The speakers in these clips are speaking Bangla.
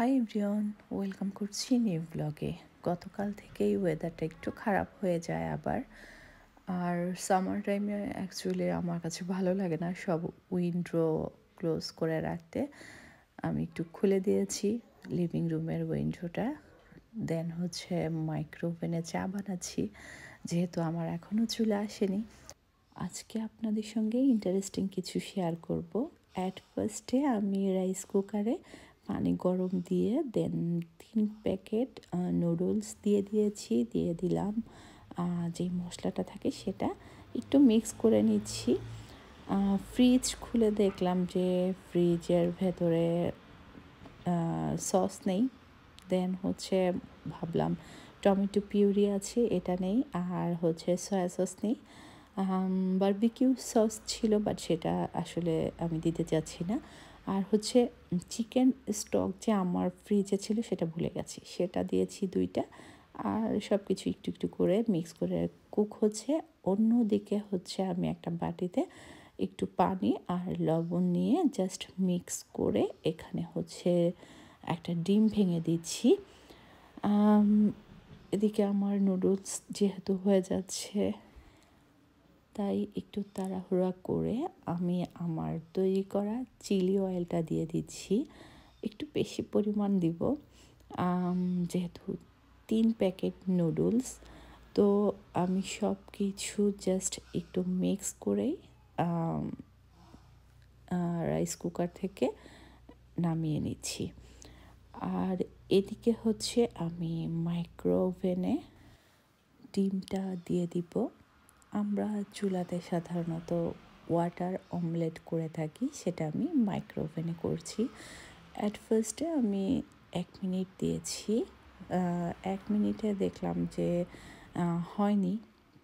হাই এভরিওয়ান, ওয়েলকাম করছি নিউ ব্লগে। গতকাল থেকেই ওয়েদারটা একটু খারাপ হয়ে যায় আবার। আর সামার টাইমে অ্যাকচুয়ালি আমার কাছে ভালো লাগে না সব উইন্ডো ক্লোজ করে রাখতে। আমি একটু খুলে দিয়েছি লিভিং রুমের উইন্ডোটা। দেন হচ্ছে মাইক্রোওভেনে চা বানাচ্ছি, যেহেতু আমার এখনও চলে আসেনি। আজকে আপনাদের সঙ্গে ইন্টারেস্টিং কিছু শেয়ার করব। অ্যাট ফার্স্টে আমি রাইস কুকারে পানি গরম দিয়ে দেন 3 প্যাকেট নুডলস দিয়ে দিয়েছি, দিয়ে দিলাম যে মশলাটা থাকে সেটা একটু মিক্স করে নিচ্ছি। ফ্রিজ খুলে দেখলাম যে ফ্রিজের ভেতরে সস নেই। দেন হচ্ছে ভাবলাম টমেটো পিউরি আছে, এটা নেই। আর হচ্ছে সয়া সস নেই। বারবিকিউ সস ছিল, বাট সেটা আসলে আমি দিতে চাচ্ছি না। আর হচ্ছে চিকেন স্টক যে আমার ফ্রিজে ছিল সেটা ভুলে গেছি, সেটা দিয়েছি 2টা। আর সব কিছু একটু একটু করে মিক্স করে কুক হচ্ছে। অন্যদিকে হচ্ছে আমি একটা বাটিতে একটু পানি আর লবণ নিয়ে জাস্ট মিক্স করে এখানে হচ্ছে একটা ডিম ভেঙে দিচ্ছি। এদিকে আমার নুডলস যেহেতু হয়ে যাচ্ছে, তাই একটু তাড়াহুড়া করে আমি আমার তৈরি করা চিলি অয়েলটা দিয়ে দিচ্ছি। একটু বেশি পরিমাণ দিব, যেহেতু 3 প্যাকেট নুডলস। তো আমি সব কিছু জাস্ট একটু মিক্স করেই রাইস কুকার থেকে নামিয়ে নিচ্ছি। আর এদিকে হচ্ছে আমি মাইক্রোওভেনে ডিমটা দিয়ে দিব। আমরা চুলাতে সাধারণত ওয়াটার অমলেট করে থাকি, সেটা আমি মাইক্রোওভেনে করছি। অ্যাট ফার্স্টে আমি 1 মিনিট দিয়েছি। 1 মিনিটে দেখলাম যে হয়নি,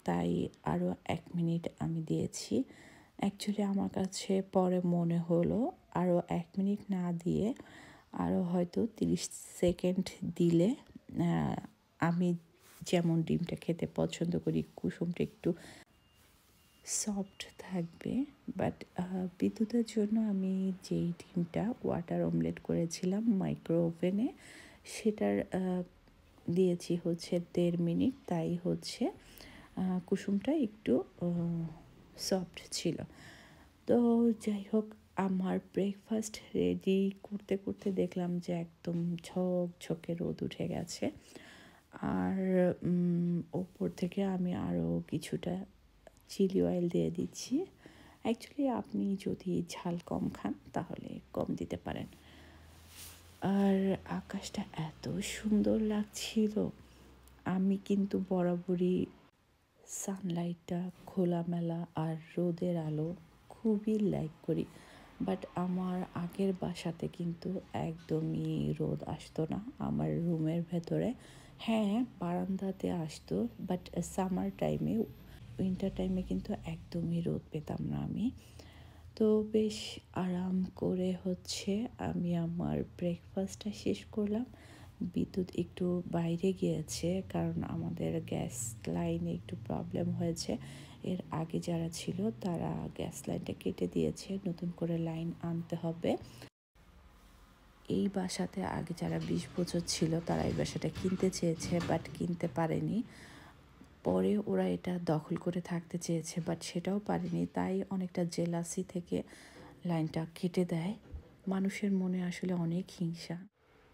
তাই আরও 1 মিনিট আমি দিয়েছি। অ্যাকচুয়ালি আমার কাছে পরে মনে হলো আরও 1 মিনিট না দিয়ে আরও হয়তো 30 সেকেন্ড দিলে আমি যেমন ডিমটা খেতে পছন্দ করি, কুসুমটা একটু সফট থাকবে। বাট বিদ্যুতের জন্য আমি যেই ডিমটা ওয়াটার অমলেট করেছিলাম মাইক্রোওভেনে, সেটার দিয়েছি হচ্ছে 1.5 মিনিট, তাই হচ্ছে কুসুমটা একটু সফট ছিল। তো যাই হোক, আমার ব্রেকফাস্ট রেডি করতে করতে দেখলাম যে একদম ঝকঝকে রোদ উঠে গেছে। আর ওপর থেকে আমি আরও কিছুটা চিলি অয়েল দিয়ে দিচ্ছি। অ্যাকচুয়ালি আপনি যদি ঝাল কম খান তাহলে কম দিতে পারেন। আর আকাশটা এত সুন্দর লাগছিল। আমি কিন্তু বরাবরই সানলাইটটা, খোলামেলা আর রোদের আলো খুবই লাইক করি। বাট আমার আগের বাসাতে কিন্তু একদমই রোদ আসতো না আমার রুমের ভেতরে। হ্যাঁ, বারান্দাতে আসতো, বাট সামার টাইমে, উইন্টার টাইমে কিন্তু একদমই রোদ পেতাম না আমি। তো বেশ আরাম করে হচ্ছে আমি আমার ব্রেকফাস্টটা শেষ করলাম। বিদ্যুৎ একটু বাইরে গিয়েছে, কারণ আমাদের গ্যাস লাইনে একটু প্রবলেম হয়েছে। এর আগে যারা ছিল তারা গ্যাস লাইনটা কেটে দিয়েছে, নতুন করে লাইন আনতে হবে। এই বাসাতে আগে যারা 20 বছর ছিল তারা এই বাসাটা কিনতে চেয়েছে, বাট কিনতে পারেনি। পরে ওরা এটা দখল করে থাকতে চেয়েছে, বাট সেটাও পারেনি। তাই অনেকটা জেলাসি থেকে লাইনটা কেটে দেয়। মানুষের মনে আসলে অনেক হিংসা।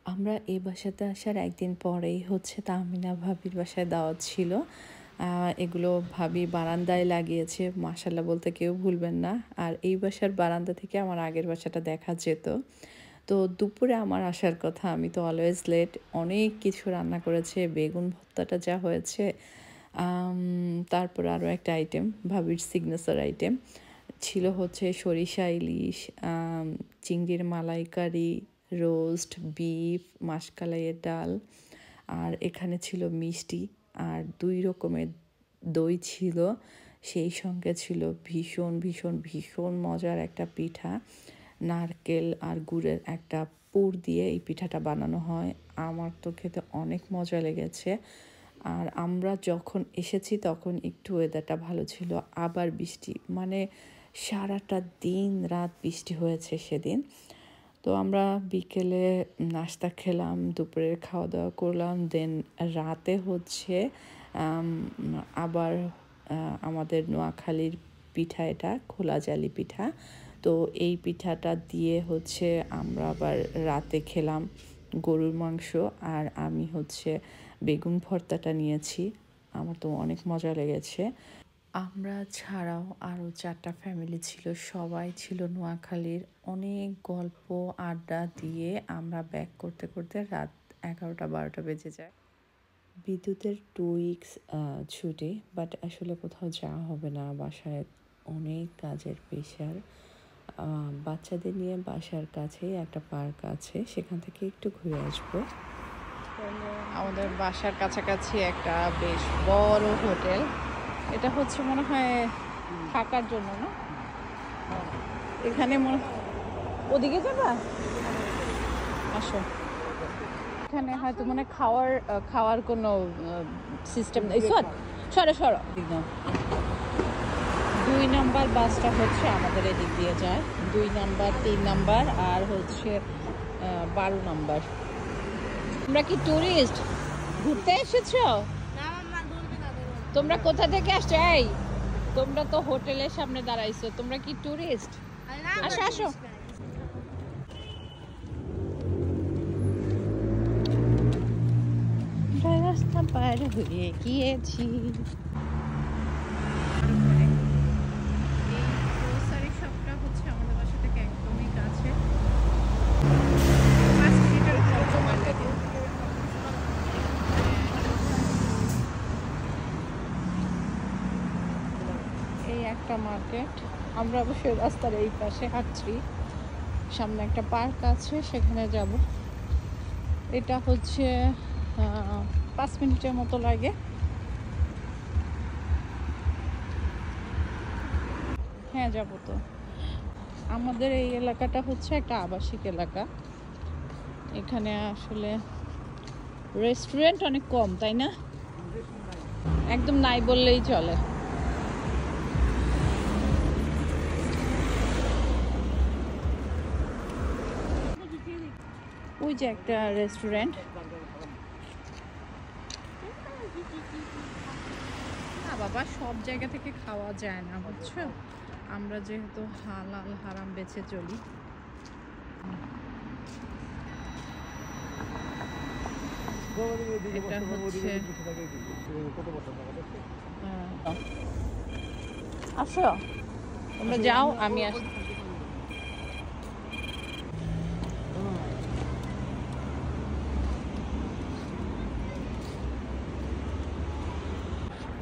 আমরা এই বাসাতে আসার একদিন পরেই হচ্ছে তাহমিনা ভাবির বাসায় দাওয়াত ছিল। এগুলো ভাবি বারান্দায় লাগিয়েছে, মাশাল্লাহ বলতে কেউ ভুলবেন না। আর এই বাসার বারান্দা থেকে আমার আগের বাসাটা দেখা যেত। তো দুপুরে আমার আসার কথা, আমি তো অলওয়েজ লেট। অনেক কিছু রান্না করেছে, বেগুন ভর্তাটা যা হয়েছে, তারপর আরও একটা আইটেম, ভাবির সিগনেচার আইটেম ছিল হচ্ছে সরিষা ইলিশ, চিংড়ির মালাইকারি, রোস্ট বিফ, মাসকালাইয়ের ডাল। আর এখানে ছিল মিষ্টি, আর 2 রকমের দই ছিল। সেই সঙ্গে ছিল ভীষণ ভীষণ ভীষণ মজার একটা পিঠা, নারকেল আর গুড়ের একটা পুর দিয়ে এই পিঠাটা বানানো হয়। আমার তো খেতে অনেক মজা লেগেছে। আর আমরা যখন এসেছি তখন একটু ওয়েদারটা ভালো ছিল, আবার বৃষ্টি, মানে সারাটা দিন রাত বৃষ্টি হয়েছে সেদিন। তো আমরা বিকেলে নাস্তা খেলাম, দুপুরের খাওয়া দাওয়া করলাম, দেন রাতে হচ্ছে আবার আমাদের নোয়াখালীর পিঠা, এটা খোলা জালি পিঠা। তো এই পিঠাটা দিয়ে হচ্ছে আমরা আবার রাতে খেলাম গরুর মাংস, আর আমি হচ্ছে বেগুন ভর্তাটা নিয়েছি। আমার তো অনেক মজা লেগেছে। আমরা ছাড়াও আরও 4টা ফ্যামিলি ছিল, সবাই ছিল নোয়াখালীর। অনেক গল্প আড্ডা দিয়ে আমরা ব্যাক করতে করতে রাত 11টা-12টা বেজে যায়। বিদ্যুতের 2 উইকস ছুটি, বাট আসলে কোথাও যাওয়া হবে না, বাসায় অনেক কাজের প্রেশার। বাচ্চাদের নিয়ে বাসার কাছেই একটা পার্ক আছে, সেখান থেকে একটু ঘুরে আসবো। আমাদের বাসার কাছাকাছি একটা বেশ বড় হোটেল, এটা হচ্ছে মনে হয় থাকার জন্য না, এখানে ওদিকে যাবা, আসো। এখানে হয়তো মনে খাওয়ার কোনো সিস্টেম নেই। সরো সরো, 2 নম্বর বাসটা হচ্ছে আমাদের এদিক দিয়ে যায়, 2 নম্বর, 3 নম্বর আর হচ্ছে 12 নম্বর। তোমরা কি টুরিস্ট ঘুরতে এসেছো? তোমরা কোথা থেকে আসছো? এই তোমরা তো হোটেলের সামনে দাঁড়াইছো, তোমরা কি টুরিস্ট? আসো আসো। রাস্তা পার হয়ে গিয়েছি। একটা মার্কেট, আমরা অবশ্যই রাস্তার এই পাশে হাঁটছি, সামনে একটা পার্ক আছে, সেখানে যাব। এটা হচ্ছে 5 মিনিটের মতো লাগে। হ্যাঁ যাব তো। আমাদের এই এলাকাটা হচ্ছে একটা আবাসিক এলাকা, এখানে আসলে রেস্টুরেন্ট অনেক কম, তাই না? একদম নাই বললেই চলে। ওই যে একটা রেস্টুরেন্ট, না বাবা সব জায়গা থেকে খাওয়া যায় না, বুঝছো? আমরা যেহেতু হালাল হারাম বেছে চলি। এটা হচ্ছে আসো, তোমরা যাও, আমি আসি।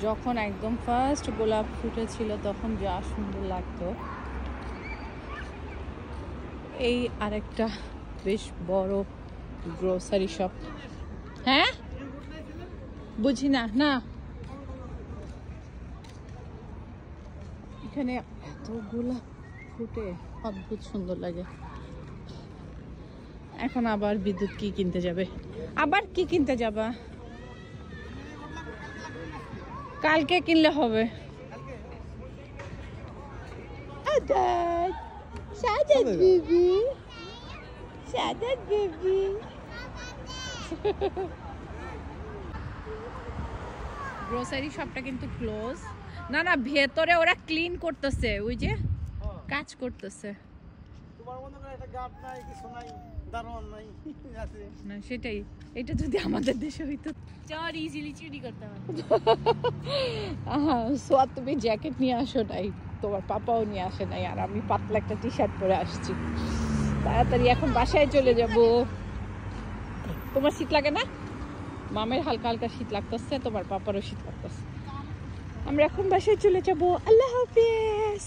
যখন একদম ফার্স্ট গোলাপ ফুটেছিল তখন যা সুন্দর লাগতো। এই আরেকটা বেশ বড় গ্রোসারি শপ। হ্যাঁ বুঝি না, না এখানে এত গোলাপ ফুটে, অদ্ভুত সুন্দর লাগে। এখন আবার বিদ্যুৎ কি কিনতে যাবে? আবার কি কিনতে যাবা? কালকে কিনলে হবে। Sajad baby, Sajad baby. Grocery শপটা কিন্তু ক্লোজ। না না, ভেতরে ওরা ক্লিন করতেছে, ওই যে কাজ করতেছে। না সেটাই, এটা যদি আমাদের দেশে হইতো চোর ইজিলি চুরি করতে পারতো। সোয়াদ তুমি জ্যাকেট নিয়ে আসো নাই, তোমার পাপাও নিয়ে আসে নাই, আর আমি পাতলা একটা টি শার্ট পরে আসছি। তাড়াতাড়ি এখন বাসায় চলে যাব। তোমার শীত লাগে না? মামের হালকা হালকা শীত লাগতেছে, তোমার পাপারও শীত লাগতেছে। আমরা এখন বাসায় চলে যাব। আল্লাহ হাফেজ।